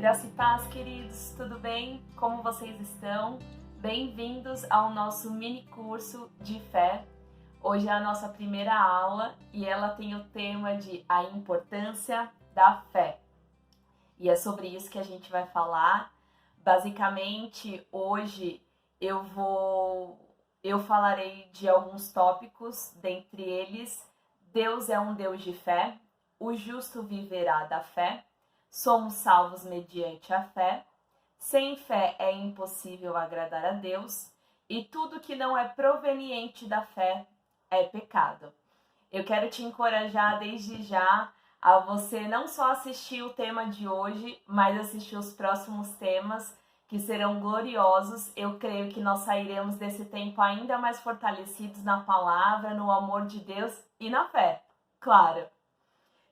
Graça e paz, queridos, tudo bem? Como vocês estão? Bem-vindos ao nosso mini curso de fé. Hoje é a nossa primeira aula e ela tem o tema de a importância da fé. E é sobre isso que a gente vai falar. Basicamente, hoje eu falarei de alguns tópicos, dentre eles, Deus é um Deus de fé, o justo viverá da fé, somos salvos mediante a fé, sem fé é impossível agradar a Deus e tudo que não é proveniente da fé é pecado. Eu quero te encorajar desde já a você não só assistir o tema de hoje, mas assistir os próximos temas que serão gloriosos. Eu creio que nós sairemos desse tempo ainda mais fortalecidos na palavra, no amor de Deus e na fé, claro.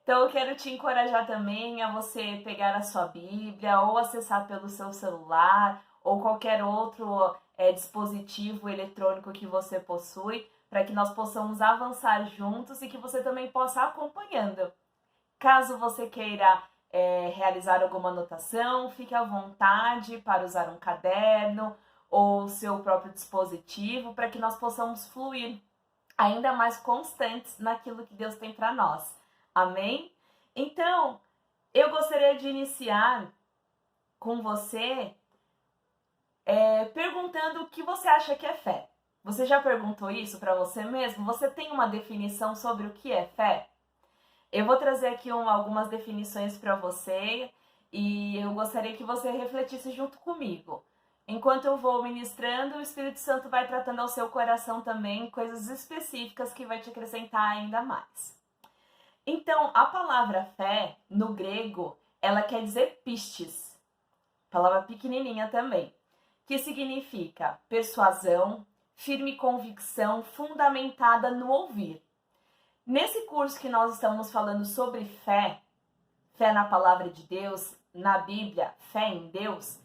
Então eu quero te encorajar também a você pegar a sua Bíblia ou acessar pelo seu celular ou qualquer outro dispositivo eletrônico que você possui, para que nós possamos avançar juntos e que você também possa acompanhando. Caso você queira realizar alguma anotação, fique à vontade para usar um caderno ou seu próprio dispositivo, para que nós possamos fluir ainda mais constantes naquilo que Deus tem para nós. Amém? Então, eu gostaria de iniciar com você perguntando o que você acha que é fé. Você já perguntou isso para você mesmo? Você tem uma definição sobre o que é fé? Eu vou trazer aqui algumas definições para você e eu gostaria que você refletisse junto comigo. Enquanto eu vou ministrando, o Espírito Santo vai tratando ao seu coração também coisas específicas que vai te acrescentar ainda mais. Então, a palavra fé, no grego, ela quer dizer pistes, palavra pequenininha também, que significa persuasão, firme convicção, fundamentada no ouvir. Nesse curso que nós estamos falando sobre fé, fé na palavra de Deus, na Bíblia, fé em Deus,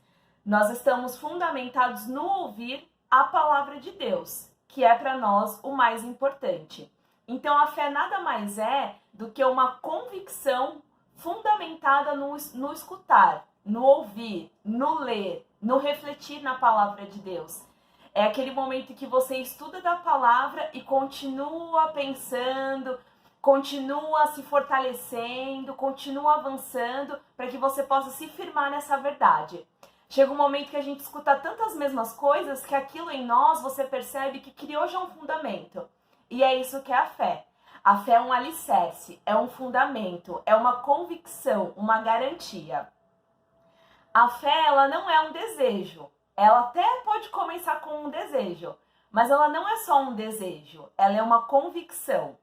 nós estamos fundamentados no ouvir a palavra de Deus, que é para nós o mais importante. Então, a fé nada mais é do que uma convicção fundamentada no escutar, no ouvir, no ler, no refletir na palavra de Deus. É aquele momento que você estuda da palavra e continua pensando, continua se fortalecendo, continua avançando para que você possa se firmar nessa verdade. Chega um momento que a gente escuta tantas mesmas coisas que aquilo em nós você percebe que criou já um fundamento. E é isso que é a fé. A fé é um alicerce, é um fundamento, é uma convicção, uma garantia. A fé, ela não é um desejo. Ela até pode começar com um desejo, mas ela não é só um desejo, ela é uma convicção.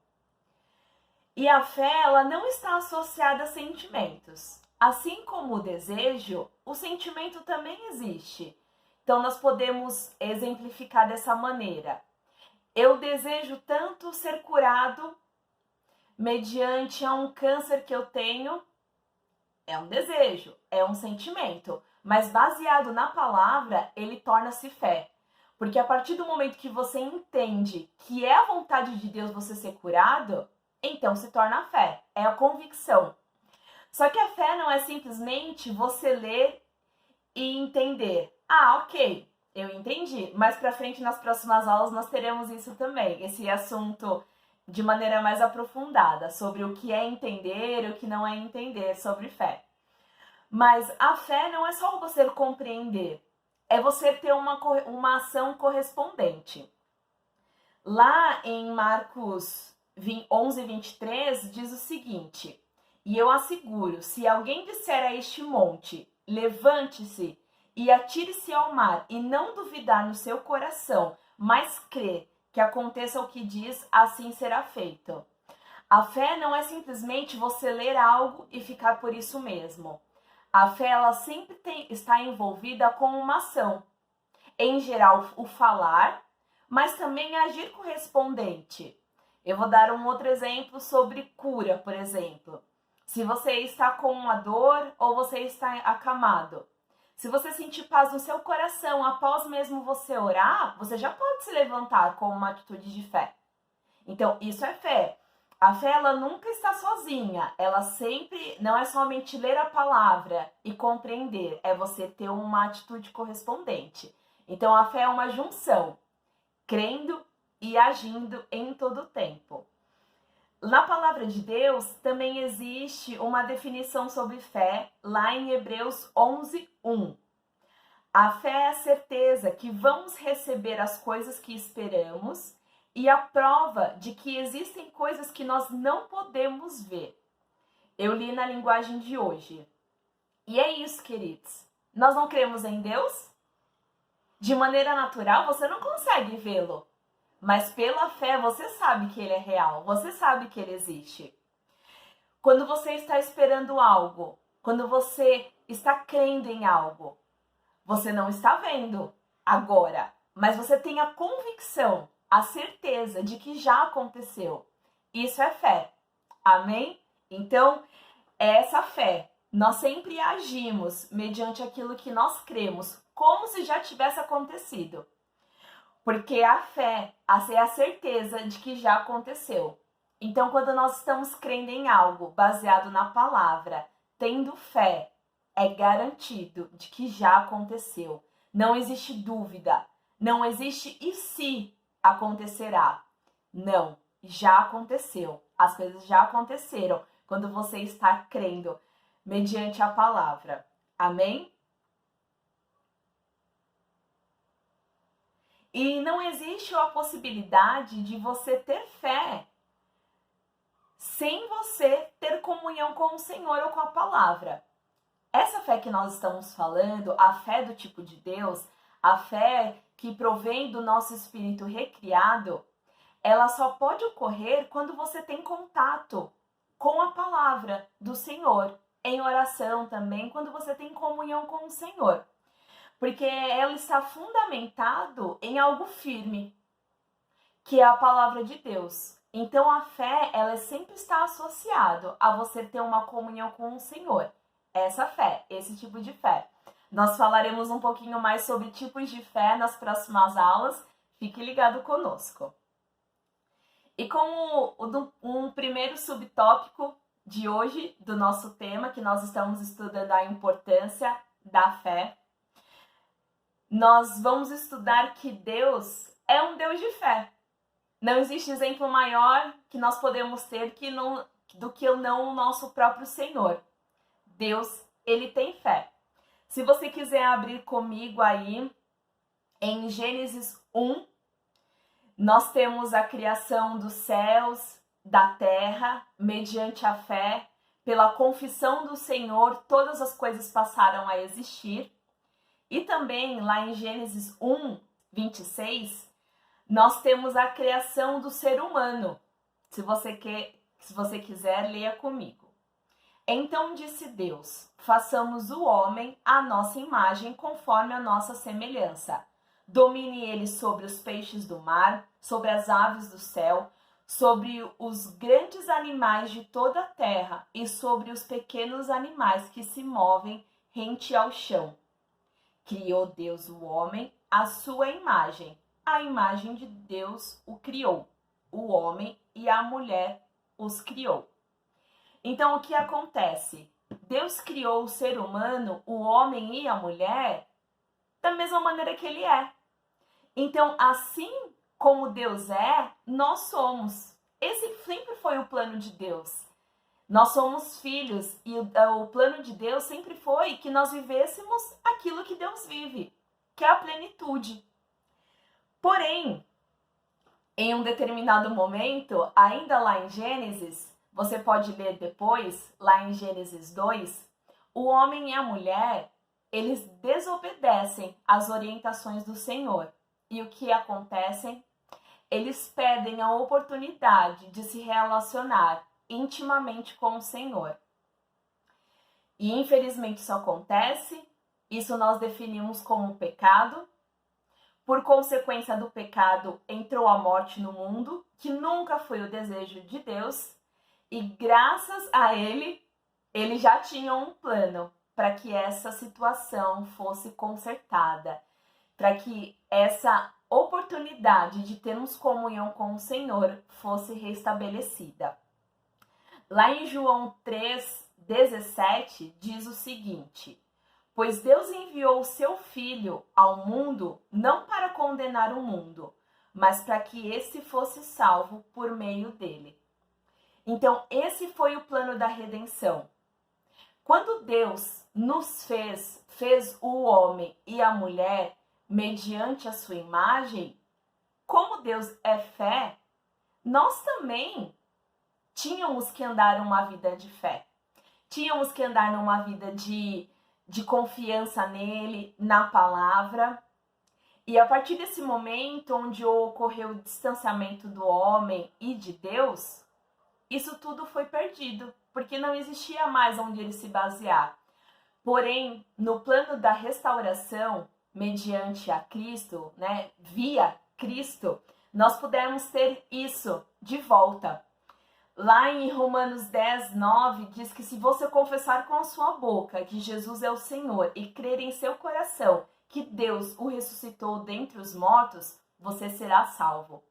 E a fé, ela não está associada a sentimentos. Assim como o desejo, o sentimento também existe. Então, nós podemos exemplificar dessa maneira. Eu desejo tanto ser curado mediante a um câncer que eu tenho. É um desejo, é um sentimento. Mas baseado na palavra, ele torna-se fé. Porque a partir do momento que você entende que é a vontade de Deus você ser curado, então se torna a fé. É a convicção. Só que a fé não é simplesmente você ler e entender. Ah, ok. Eu entendi, mais pra frente nas próximas aulas nós teremos isso também, esse assunto de maneira mais aprofundada, sobre o que é entender e o que não é entender sobre fé. Mas a fé não é só você compreender, é você ter uma ação correspondente. Lá em Marcos 11:23 diz o seguinte: e eu asseguro, se alguém disser a este monte, levante-se e atire-se ao mar, e não duvidar no seu coração, mas crer que aconteça o que diz, assim será feito. A fé não é simplesmente você ler algo e ficar por isso mesmo. A fé, ela sempre está envolvida com uma ação. Em geral, o falar, mas também agir correspondente. Eu vou dar um outro exemplo sobre cura, por exemplo. Se você está com uma dor ou você está acamado, se você sentir paz no seu coração após mesmo você orar, você já pode se levantar com uma atitude de fé. Então, isso é fé. A fé, ela nunca está sozinha. Ela sempre não é somente ler a palavra e compreender, é você ter uma atitude correspondente. Então, a fé é uma junção, crendo e agindo em todo o tempo. Na palavra de Deus, também existe uma definição sobre fé, lá em Hebreus 11:1. A fé é a certeza que vamos receber as coisas que esperamos e a prova de que existem coisas que nós não podemos ver. Eu li na linguagem de hoje. E é isso, queridos. Nós não cremos em Deus? De maneira natural, você não consegue vê-lo. Mas pela fé, você sabe que ele é real. Você sabe que ele existe. Quando você está esperando algo, quando você está crendo em algo, você não está vendo agora, mas você tem a convicção, a certeza de que já aconteceu. Isso é fé. Amém? Então, é essa fé. Nós sempre agimos mediante aquilo que nós cremos, como se já tivesse acontecido. Porque a fé é a certeza de que já aconteceu. Então, quando nós estamos crendo em algo baseado na palavra, tendo fé, é garantido de que já aconteceu. Não existe dúvida. Não existe e se acontecerá. Não, já aconteceu. As coisas já aconteceram quando você está crendo mediante a palavra. Amém? E não existe a possibilidade de você ter fé sem você ter comunhão com o Senhor ou com a palavra. Essa fé que nós estamos falando, a fé do tipo de Deus, a fé que provém do nosso espírito recriado, ela só pode ocorrer quando você tem contato com a palavra do Senhor, em oração também, quando você tem comunhão com o Senhor. Porque ela está fundamentado em algo firme, que é a palavra de Deus. Então a fé, ela sempre está associada a você ter uma comunhão com o Senhor. Essa fé, esse tipo de fé. Nós falaremos um pouquinho mais sobre tipos de fé nas próximas aulas. Fique ligado conosco. E como um primeiro subtópico de hoje, do nosso tema, que nós estamos estudando a importância da fé, nós vamos estudar que Deus é um Deus de fé. Não existe exemplo maior que nós podemos ter do que o nosso próprio Senhor. Deus, ele tem fé. Se você quiser abrir comigo aí, em Gênesis 1, nós temos a criação dos céus, da terra, mediante a fé. Pela confissão do Senhor, todas as coisas passaram a existir. E também, lá em Gênesis 1, 26, nós temos a criação do ser humano. Se você quiser, leia comigo. Então disse Deus: façamos o homem à nossa imagem, conforme a nossa semelhança. Domine ele sobre os peixes do mar, sobre as aves do céu, sobre os grandes animais de toda a terra e sobre os pequenos animais que se movem rente ao chão. Criou Deus o homem à sua imagem. A imagem de Deus o criou. O homem e a mulher os criou. Então, o que acontece? Deus criou o ser humano, o homem e a mulher, da mesma maneira que ele é. Então, assim como Deus é, nós somos. Esse sempre foi o plano de Deus. Nós somos filhos e o plano de Deus sempre foi que nós vivêssemos aquilo que Deus vive, que é a plenitude. Porém, em um determinado momento, ainda lá em Gênesis, você pode ler depois, lá em Gênesis 2, o homem e a mulher, eles desobedecem às orientações do Senhor. E o que acontece? Eles perdem a oportunidade de se relacionar intimamente com o Senhor. E infelizmente isso acontece, isso nós definimos como pecado. Por consequência do pecado, entrou a morte no mundo, que nunca foi o desejo de Deus, e graças a ele já tinha um plano para que essa situação fosse consertada, para que essa oportunidade de termos comunhão com o Senhor fosse restabelecida. Lá em João 3,17 diz o seguinte: pois Deus enviou o seu Filho ao mundo não para condenar o mundo, mas para que esse fosse salvo por meio dele. Então, esse foi o plano da redenção. Quando Deus nos fez o homem e a mulher mediante a sua imagem, como Deus é fé, nós também tínhamos que andar uma vida de fé. Tínhamos que andar numa vida de confiança nele, na palavra. E a partir desse momento onde ocorreu o distanciamento do homem e de Deus, isso tudo foi perdido, porque não existia mais onde ele se basear. Porém, no plano da restauração, mediante a Cristo, né, via Cristo, nós pudemos ter isso de volta. Lá em Romanos 10:9 diz que se você confessar com a sua boca que Jesus é o Senhor e crer em seu coração que Deus o ressuscitou dentre os mortos, você será salvo.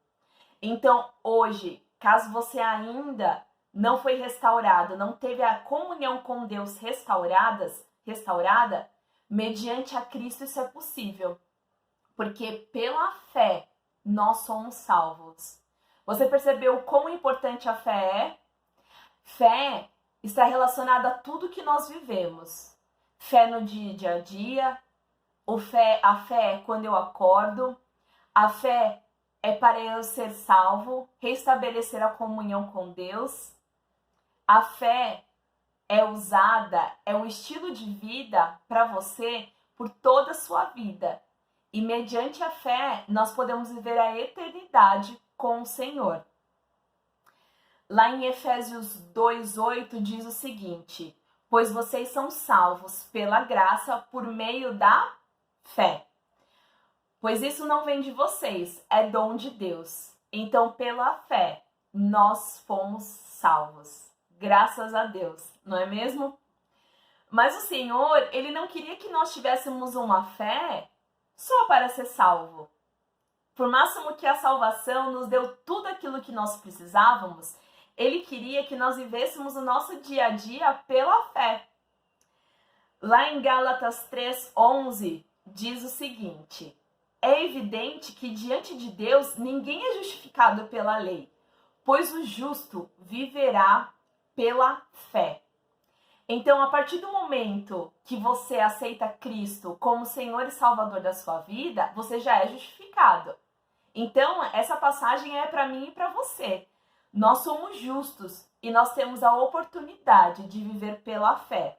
Então, hoje, caso você ainda não foi restaurado, não teve a comunhão com Deus restaurada, mediante a Cristo isso é possível. Porque pela fé nós somos salvos. Você percebeu quão importante a fé é? Fé está relacionada a tudo que nós vivemos. Fé no dia a dia, a fé é quando eu acordo, a fé é para eu ser salvo, restabelecer a comunhão com Deus. A fé é usada, é um estilo de vida para você por toda a sua vida. E mediante a fé, nós podemos viver a eternidade com o Senhor. Lá em Efésios 2:8 diz o seguinte: pois vocês são salvos pela graça por meio da fé. Pois isso não vem de vocês, é dom de Deus. Então, pela fé, nós fomos salvos. Graças a Deus, não é mesmo? Mas o Senhor, Ele não queria que nós tivéssemos uma fé só para ser salvo. Por máximo que a salvação nos deu tudo aquilo que nós precisávamos, Ele queria que nós vivêssemos o nosso dia a dia pela fé. Lá em Gálatas 3:11 diz o seguinte: é evidente que diante de Deus ninguém é justificado pela lei, pois o justo viverá pela fé. Então, a partir do momento que você aceita Cristo como Senhor e Salvador da sua vida, você já é justificado. Então, essa passagem é para mim e para você. Nós somos justos e nós temos a oportunidade de viver pela fé.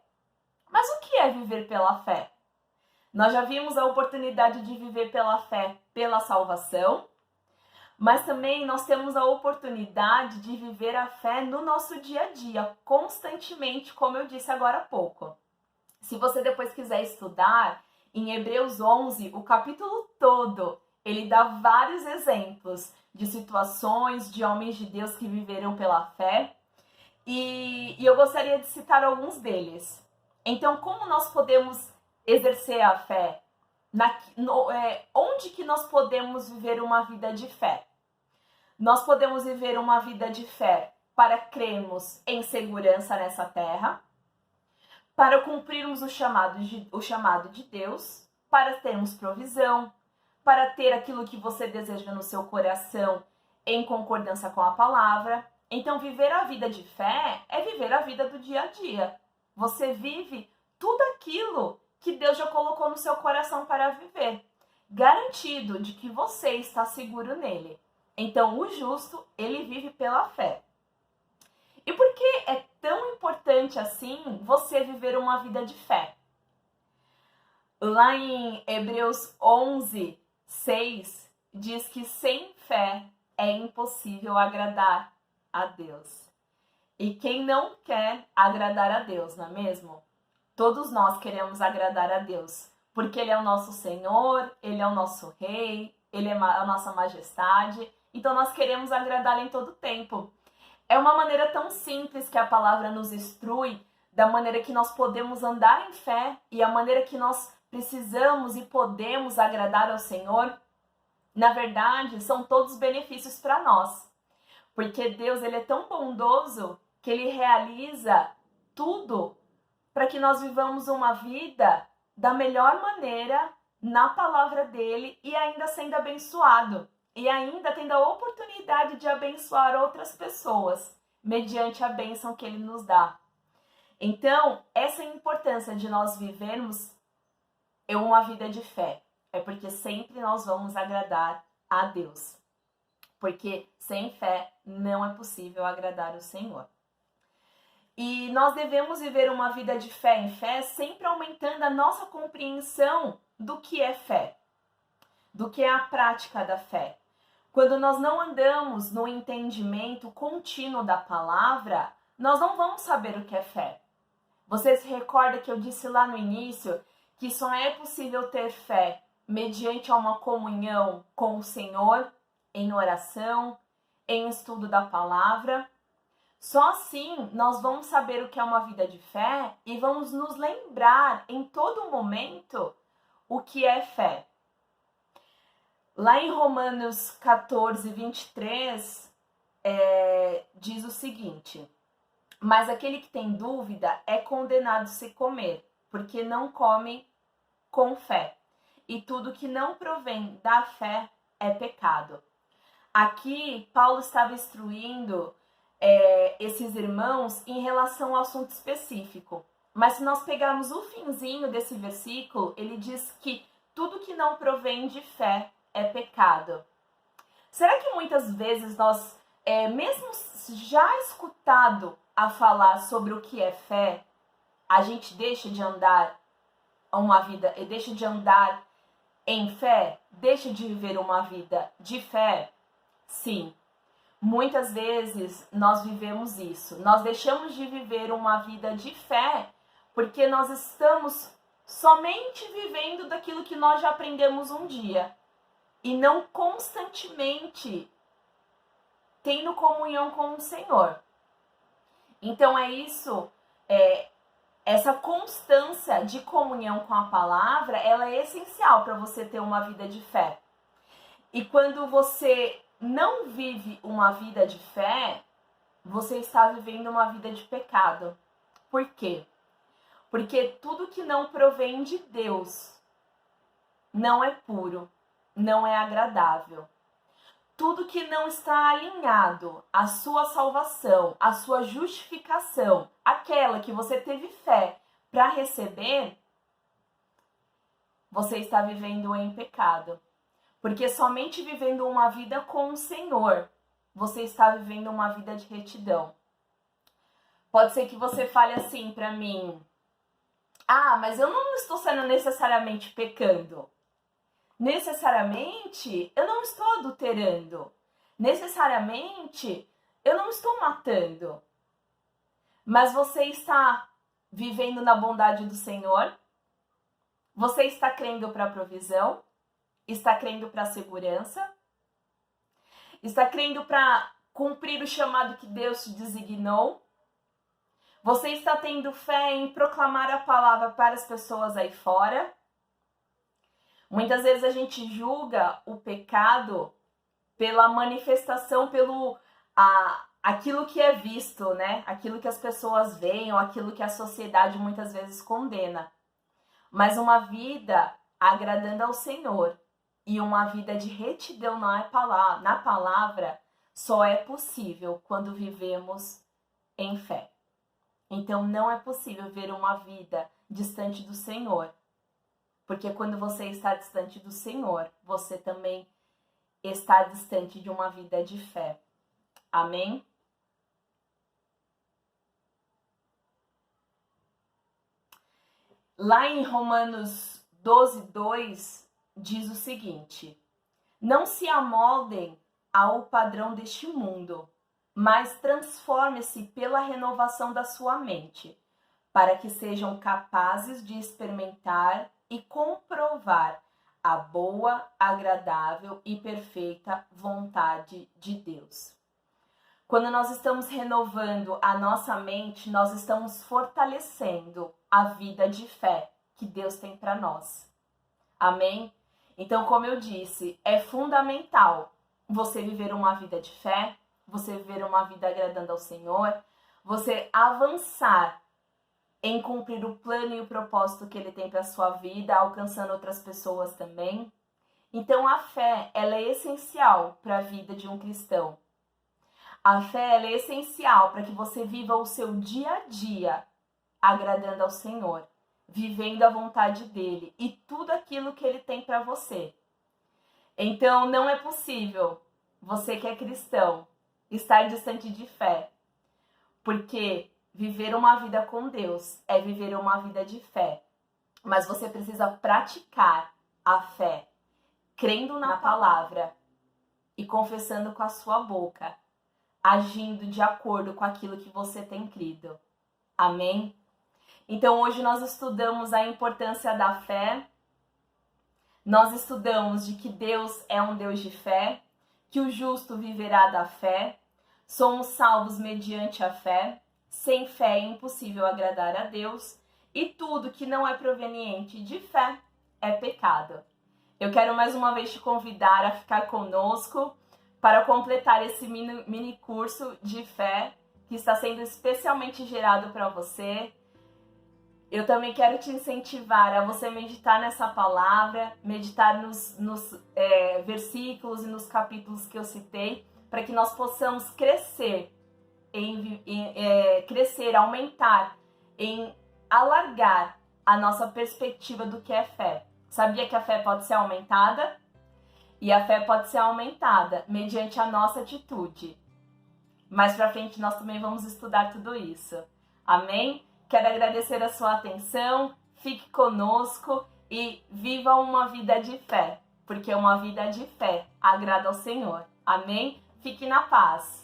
Mas o que é viver pela fé? Nós já vimos a oportunidade de viver pela fé, pela salvação, mas também nós temos a oportunidade de viver a fé no nosso dia a dia, constantemente, como eu disse agora há pouco. Se você depois quiser estudar, em Hebreus 11, o capítulo todo, ele dá vários exemplos de situações de homens de Deus que viveram pela fé, e eu gostaria de citar alguns deles. Então, como nós podemos exercer a fé? Onde que nós podemos viver uma vida de fé? Nós podemos viver uma vida de fé para crermos em segurança nessa terra, para cumprirmos o chamado de Deus, para termos provisão, para ter aquilo que você deseja no seu coração em concordância com a palavra. Então, viver a vida de fé é viver a vida do dia a dia. Você vive tudo aquilo que Deus já colocou no seu coração para viver, garantido de que você está seguro nele. Então, o justo, ele vive pela fé. E por que é tão importante assim você viver uma vida de fé? Lá em Hebreus 11:6, diz que sem fé é impossível agradar a Deus. E quem não quer agradar a Deus, não é mesmo? Todos nós queremos agradar a Deus, porque Ele é o nosso Senhor, Ele é o nosso Rei, Ele é a nossa majestade, então nós queremos agradá-lo em todo tempo. É uma maneira tão simples que a palavra nos instrui, da maneira que nós podemos andar em fé e a maneira que nós precisamos e podemos agradar ao Senhor. Na verdade, são todos benefícios para nós, porque Deus, Ele é tão bondoso que Ele realiza tudo para que nós vivamos uma vida da melhor maneira na palavra dele e ainda sendo abençoado. E ainda tendo a oportunidade de abençoar outras pessoas mediante a bênção que ele nos dá. Então, essa é a importância de nós vivermos uma vida de fé. É porque sempre nós vamos agradar a Deus. Porque sem fé não é possível agradar o Senhor. E nós devemos viver uma vida de fé em fé, sempre aumentando a nossa compreensão do que é fé, do que é a prática da fé. Quando nós não andamos no entendimento contínuo da palavra, nós não vamos saber o que é fé. Você se recorda que eu disse lá no início que só é possível ter fé mediante a uma comunhão com o Senhor, em oração, em estudo da palavra. Só assim nós vamos saber o que é uma vida de fé e vamos nos lembrar em todo momento o que é fé. Lá em Romanos 14, 23, diz o seguinte: mas aquele que tem dúvida é condenado se comer, porque não come com fé. E tudo que não provém da fé é pecado. Aqui, Paulo estava instruindo esses irmãos em relação ao assunto específico. Mas se nós pegarmos o finzinho desse versículo, ele diz que tudo que não provém de fé é pecado. Será que muitas vezes nós, mesmo já escutado a falar sobre o que é fé, a gente deixa de andar em fé? Deixa de viver uma vida de fé? Sim. Muitas vezes nós vivemos isso. Nós deixamos de viver uma vida de fé porque nós estamos somente vivendo daquilo que nós já aprendemos um dia e não constantemente tendo comunhão com o Senhor. Então é isso, essa constância de comunhão com a palavra, ela é essencial para você ter uma vida de fé. E quando você não vive uma vida de fé, você está vivendo uma vida de pecado. Por quê? Porque tudo que não provém de Deus não é puro, não é agradável. Tudo que não está alinhado à sua salvação, à sua justificação, aquela que você teve fé para receber, você está vivendo em pecado. Porque somente vivendo uma vida com o Senhor, você está vivendo uma vida de retidão. Pode ser que você fale assim para mim: ah, mas eu não estou sendo necessariamente pecando. Necessariamente, eu não estou adulterando. Necessariamente, eu não estou matando. Mas você está vivendo na bondade do Senhor? Você está crendo para a provisão? Está crendo para a segurança? Está crendo para cumprir o chamado que Deus te designou? Você está tendo fé em proclamar a palavra para as pessoas aí fora? Muitas vezes a gente julga o pecado pela manifestação, pelo aquilo que é visto, né? Aquilo que as pessoas veem ou aquilo que a sociedade muitas vezes condena. Mas uma vida agradando ao Senhor e uma vida de retidão na palavra só é possível quando vivemos em fé. Então não é possível ver uma vida distante do Senhor. Porque quando você está distante do Senhor, você também está distante de uma vida de fé. Amém? Lá em Romanos 12:2 diz o seguinte: não se amoldem ao padrão deste mundo, mas transforme-se pela renovação da sua mente, para que sejam capazes de experimentar e comprovar a boa, agradável e perfeita vontade de Deus. Quando nós estamos renovando a nossa mente, nós estamos fortalecendo a vida de fé que Deus tem para nós. Amém? Então, como eu disse, é fundamental você viver uma vida de fé, você viver uma vida agradando ao Senhor, você avançar em cumprir o plano e o propósito que ele tem para sua vida, alcançando outras pessoas também. Então a fé, ela é essencial para a vida de um cristão. A fé, ela é essencial para que você viva o seu dia a dia agradando ao Senhor, vivendo a vontade dele e tudo aquilo que ele tem para você. Então não é possível você que é cristão estar distante de fé, porque viver uma vida com Deus é viver uma vida de fé. Mas você precisa praticar a fé, crendo na palavra e confessando com a sua boca, agindo de acordo com aquilo que você tem crido. Amém? Então hoje nós estudamos a importância da fé. Nós estudamos de que Deus é um Deus de fé, que o justo viverá da fé, somos salvos mediante a fé, sem fé é impossível agradar a Deus, e tudo que não é proveniente de fé é pecado. Eu quero mais uma vez te convidar a ficar conosco para completar esse mini curso de fé que está sendo especialmente gerado para você. Eu também quero te incentivar a você meditar nessa palavra, meditar nos versículos e nos capítulos que eu citei, para que nós possamos crescer, aumentar, em alargar a nossa perspectiva do que é fé. Sabia que a fé pode ser aumentada? E a fé pode ser aumentada mediante a nossa atitude. Mais pra frente nós também vamos estudar tudo isso. Amém? Quero agradecer a sua atenção, fique conosco e viva uma vida de fé, porque uma vida de fé agrada ao Senhor. Amém? Fique na paz.